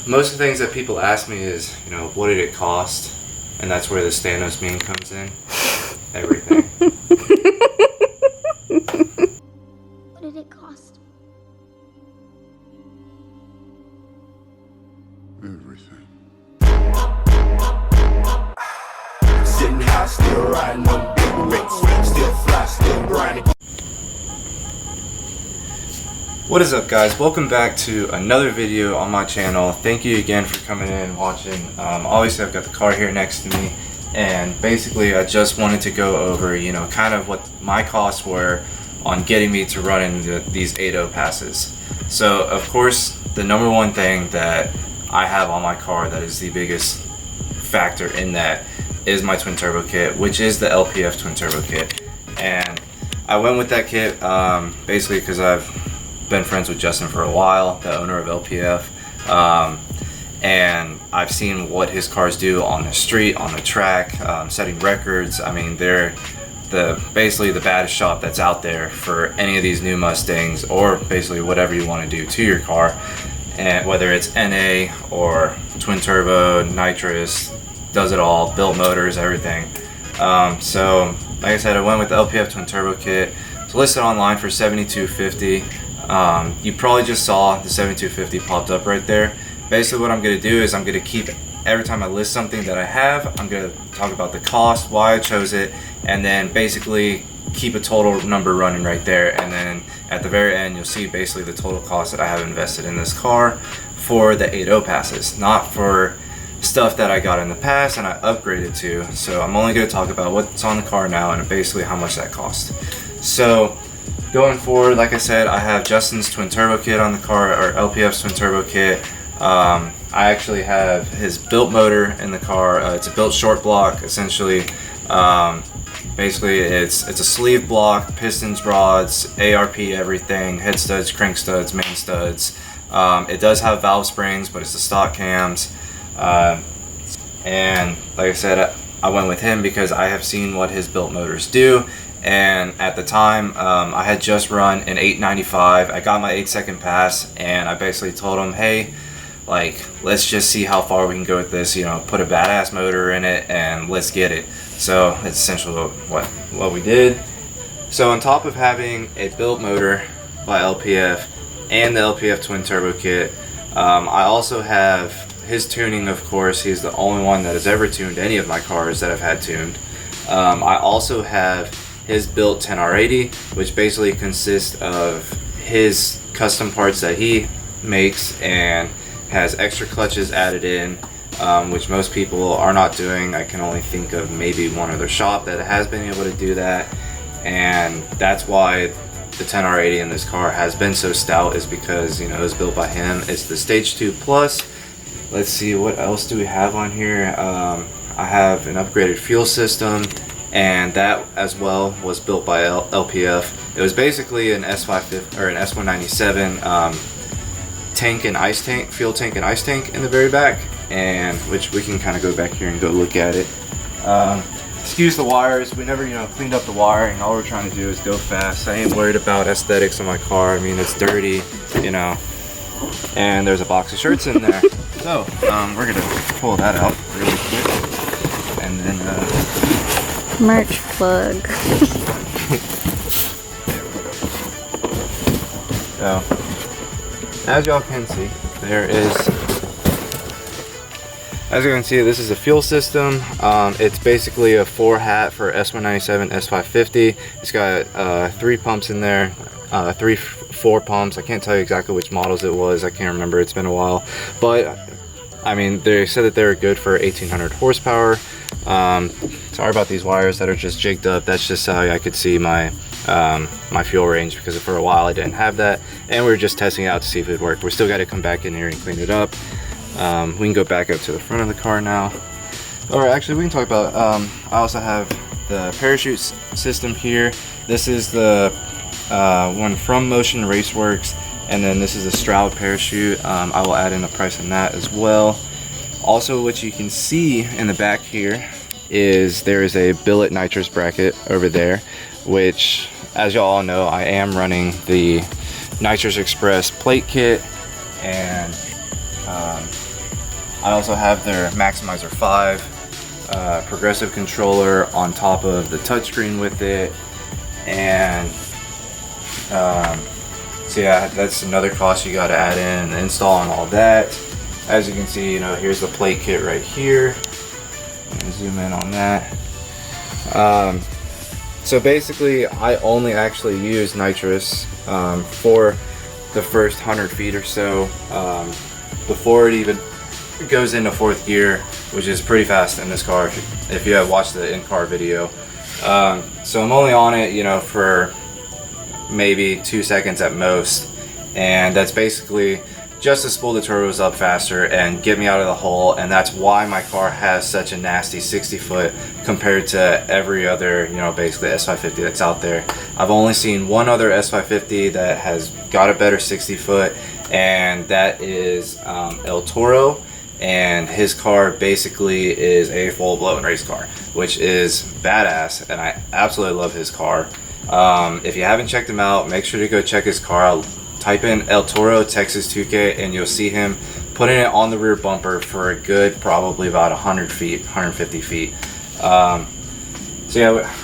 Most of the things that people ask me is, you know, what did it cost? And that's where the Stanos meme comes in. Everything. What did it cost? Everything. Sitting high, still riding on big rigs, still fly, still grinding. What is up, guys? Welcome back to another video on my channel. Thank you again for coming in and watching. Obviously I've got the car here next to me, and basically I just wanted to go over, you know, kind of what my costs were on getting me to run into these 8.0 passes. So of course the number one thing that I have on my car that is the biggest factor in that is my twin turbo kit, which is the LPF twin turbo kit. And I went with that kit basically because I've been friends with Justin for a while, the owner of LPF, and I've seen what his cars do on the street, on the track, setting records. I mean, they're basically the baddest shop that's out there for any of these new Mustangs, or basically whatever you want to do to your car, and whether it's NA or twin turbo, nitrous, does it all, built motors, everything. So like I said, I went with the LPF twin turbo kit. It's listed online for $72.50. You probably just saw the 7250 popped up right there. Basically what I'm going to do is I'm going to keep, every time I list something that I have, I'm going to talk about the cost, why I chose it, and then basically keep a total number running right there. And then at the very end you'll see basically the total cost that I have invested in this car for the 8.0 passes, not for stuff that I got in the past and I upgraded to. So I'm only going to talk about what's on the car now and basically how much that cost. So going forward, like I said, I have Justin's twin turbo kit on the car, or LPF's twin turbo kit. I actually have his built motor in the car. It's a built short block, essentially. Basically, it's a sleeve block, pistons, rods, ARP, everything, head studs, crank studs, main studs. It does have valve springs, but it's the stock cams. And like I said, I went with him because I have seen what his built motors do. And at the time, I had just run an 895. I got my 8-second pass, and I basically told him, hey, like, let's just see how far we can go with this, you know, put a badass motor in it and let's get it. So it's essentially what we did. So on top of having a built motor by LPF and the LPF twin turbo kit, I also have his tuning, of course. He's the only one that has ever tuned any of my cars that I've had tuned. I also have his built 10R80, which basically consists of his custom parts that he makes and has extra clutches added in, which most people are not doing. I can only think of maybe one other shop that has been able to do that, and that's why the 10R80 in this car has been so stout, is because, you know, it was built by him. It's the Stage 2 Plus. Let's see, what else do we have on here? I have an upgraded fuel system, and that as well was built by LPF. It was basically an S550 or an S197 tank and ice tank, fuel tank and ice tank in the very back, and which we can kind of go back here and go look at it. Excuse the wires. We never, you know, cleaned up the wiring. All we're trying to do is go fast. I ain't worried about aesthetics on my car. I mean, it's dirty, you know, and there's a box of shirts in there. So we're gonna pull that out really quick, and then Merch plug. So, as y'all can see, there is, as you can see, this is a fuel system. It's basically a 4-hat for S197 S550. It's got 3 pumps in there, 4 pumps. I can't tell you exactly which models it was. I can't remember. It's been a while. But, I mean, they said that they were good for 1800 horsepower. Sorry about these wires that are just jigged up. That's just how I could see my my fuel range, because for a while I didn't have that, and we were just testing it out to see if it worked. We still got to come back in here and clean it up. We can go back up to the front of the car now. Or actually, we can talk about, I also have the parachute system here. This is the one from Motion Raceworks, and then this is a Stroud parachute. I will add in the price on that as well. Also, what you can see in the back here is there is a billet nitrous bracket over there, which, as y'all all know, I am running the Nitrous Express plate kit, and I also have their Maximizer 5 progressive controller on top of the touchscreen with it, and so yeah, that's another cost you got to add in, and install and all that. As you can see, you know, here's the plate kit right here. Let me zoom in on that. So basically, I only actually use nitrous for the first 100 feet or so before it even goes into 4th gear, which is pretty fast in this car if you have watched the in-car video. So I'm only on it, you know, for maybe 2 seconds at most, and that's basically just to spool the turbos up faster and get me out of the hole. And that's why my car has such a nasty 60 foot compared to every other, you know, basically S550 that's out there. I've only seen one other S550 that has got a better 60 foot, and that is El Toro, and his car basically is a full-blown race car, which is badass, and I absolutely love his car. If you haven't checked him out, make sure to go check his car out. Type in El Toro Texas 2K and you'll see him putting it on the rear bumper for a good probably about 100 feet, 150 feet. So yeah,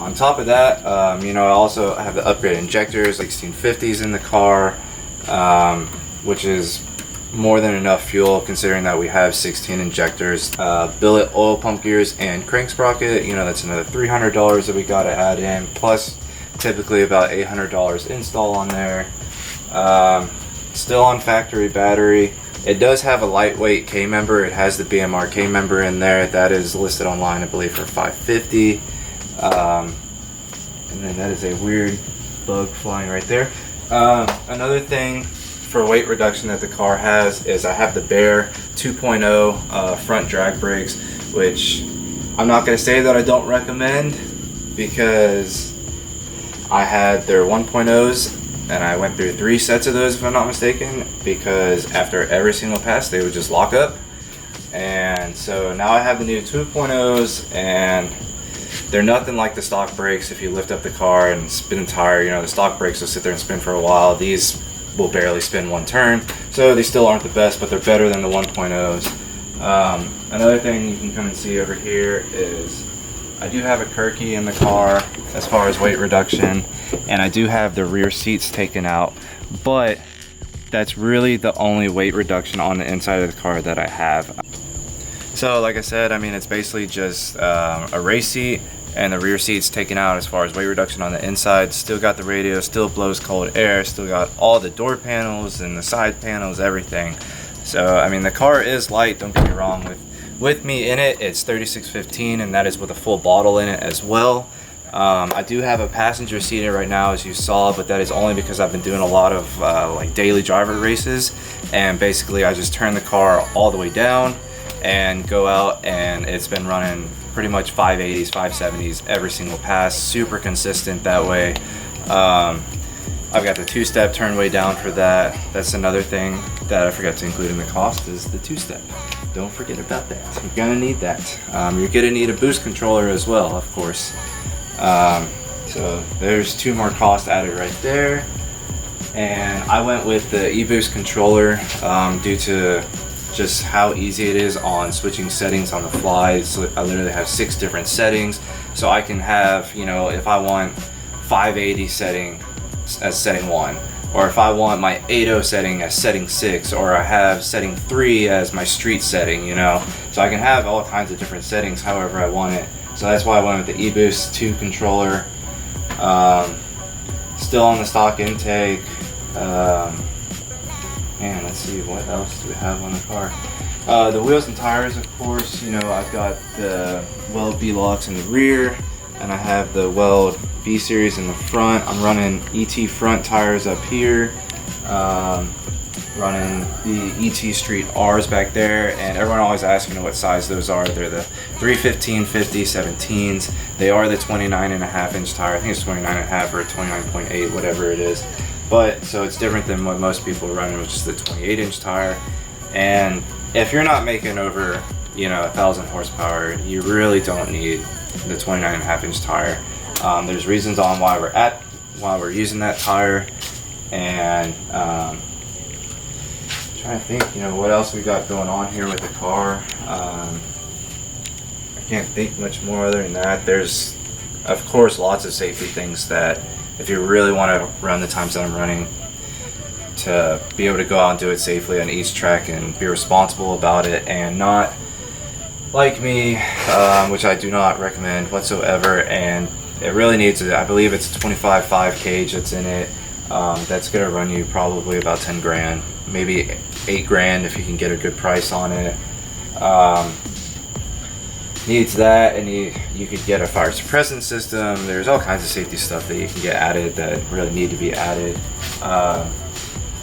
on top of that, you know, I also have the upgraded injectors, like 1650s in the car, which is more than enough fuel considering that we have 16 injectors. Billet oil pump gears and crank sprocket, you know, that's another $300 that we got to add in, plus typically about $800 install on there. Still on factory battery. It does have a lightweight K member. It has the BMR K member in there. That is listed online, I believe, for $550. And then that is a weird bug flying right there. Another thing for weight reduction that the car has is I have the Bear 2.0 front drag brakes, which I'm not going to say that I don't recommend, because I had their 1.0s and I went through 3 sets of those, if I'm not mistaken, because after every single pass they would just lock up. And so now I have the new 2.0s, and they're nothing like the stock brakes. If you lift up the car and spin a tire, you know, the stock brakes will sit there and spin for a while. These will barely spin one turn, so they still aren't the best, but they're better than the 1.0s. Another thing you can come and see over here is I do have a Kirky in the car as far as weight reduction, and I do have the rear seats taken out, but that's really the only weight reduction on the inside of the car that I have. So like I said, I mean, it's basically just a race seat and the rear seats taken out as far as weight reduction on the inside. Still got the radio, still blows cold air, still got all the door panels and the side panels, everything. So I mean, the car is light, don't get me wrong. With me in it, it's 3615, and that is with a full bottle in it as well. I do have a passenger seat in it right now, as you saw, but that is only because I've been doing a lot of like daily driver races, and basically I just turn the car all the way down and go out, and it's been running pretty much 580s, 570s every single pass, super consistent that way. I've got the 2-step turn way down for that. That's another thing that I forgot to include in the cost, is the 2-step. Don't forget about that. You're gonna need that. You're gonna need a boost controller as well, of course. So there's 2 more costs added right there. And I went with the eBoost controller due to just how easy it is on switching settings on the fly. So I literally have 6 different settings, so I can have, you know, if I want 580 setting as setting 1, or if I want my 80 setting as setting 6, or I have setting 3 as my street setting, you know, so I can have all kinds of different settings however I want it. So that's why I went with the eBoost 2 controller. Still on the stock intake. Man, let's see, what else do we have on the car? The wheels and tires, of course, you know, I've got the Weld V-Locks in the rear, and I have the Weld V-Series in the front. I'm running ET front tires up here, running the ET Street R's back there, and everyone always asks, you know, what size those are. They're the 315/50 17s. They are the 29.5 inch tire. I think it's 29.5 or 29.8, whatever it is. But so it's different than what most people are running, which is the 28 inch tire. And if you're not making over, you know, 1,000 horsepower, you really don't need the 29.5 inch tire. There's reasons on why we're using that tire, and Trying to think, what else we got going on here with the car. I can't think much more other than that. There's, of course, lots of safety things that if you really want to run the times that I'm running, to be able to go out and do it safely on each track and be responsible about it and not like me, which I do not recommend whatsoever. And it really needs, I believe it's a 25.5 cage that's in it. That's going to run you probably about 10 grand, maybe 8 grand if you can get a good price on it. Needs that, and you could get a fire suppressant system. There's all kinds of safety stuff that you can get added that really need to be added.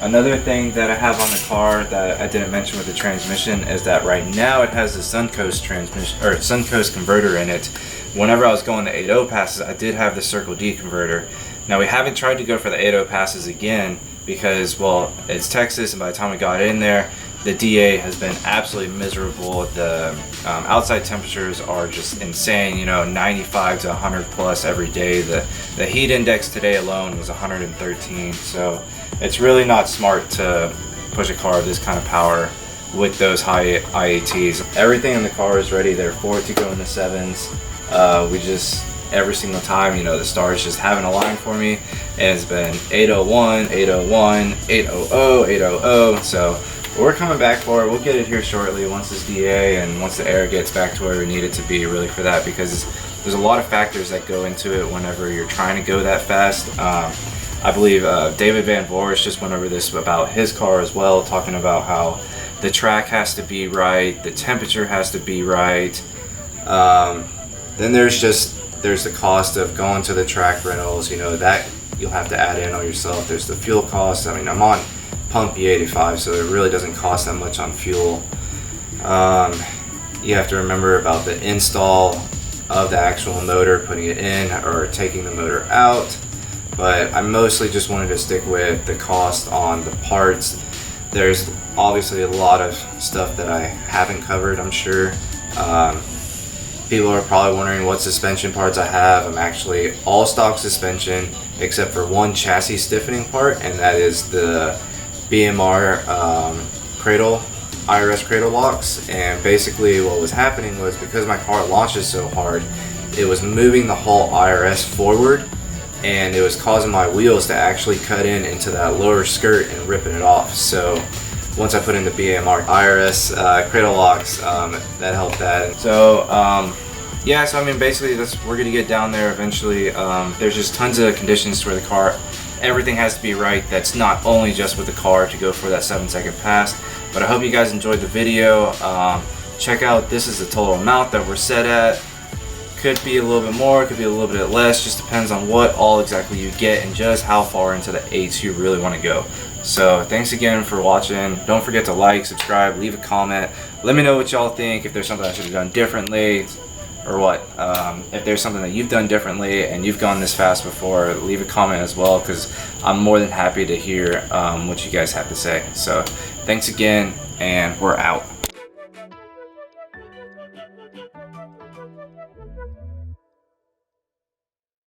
Another thing that I have on the car that I didn't mention with the transmission is that right now it has the Suncoast transmission or Suncoast converter in it. Whenever I was going the 8.0 passes, I did have the Circle D converter. Now we haven't tried to go for the 8.0 passes again because, well, it's Texas, and by the time we got in there, the DA has been absolutely miserable. The outside temperatures are just insane, 95 to 100 plus every day. The heat index today alone was 113, so it's really not smart to push a car of this kind of power with those high IATs. Everything in the car is ready there for it to go in the 7s. We just, every single time, the stars just haven't aligned for me. And it's been 801, 801, 800, 800, so we're coming back for it. We'll get it here shortly once this DA and once the air gets back to where we need it to be, really, for that, because there's a lot of factors that go into it whenever you're trying to go that fast. I believe David Van Voris just went over this about his car as well, talking about how the track has to be right, the temperature has to be right. Then there's the cost of going to the track rentals, that you'll have to add in on yourself. There's the fuel cost. I mean, I'm on pump E85, so it really doesn't cost that much on fuel. You have to remember about the install of the actual motor, putting it in or taking the motor out. But I mostly just wanted to stick with the cost on the parts. There's obviously a lot of stuff that I haven't covered, I'm sure. People are probably wondering what suspension parts I have. I'm actually all stock suspension except for one chassis stiffening part, and that is the BMR cradle, IRS cradle locks. And basically what was happening was, because my car launches so hard, it was moving the whole IRS forward, and it was causing my wheels to actually cut into that lower skirt and ripping it off. So once I put in the BMR IRS cradle locks, that helped that. So yeah, so I mean, basically we're gonna get down there eventually. There's just tons of conditions to where the car, everything has to be right. That's not only just with the car to go for that 7-second pass. But I hope you guys enjoyed the video. Check out, this is the total amount that we're set at. Could be a little bit more, could be a little bit less, just depends on what all exactly you get and just how far into the 8s you really want to go. So thanks again for watching. Don't forget to like, subscribe, leave a comment. Let me know what y'all think, if there's something I should have done differently or what. If there's something that you've done differently and you've gone this fast before, leave a comment as well, because I'm more than happy to hear what you guys have to say. So thanks again, and we're out.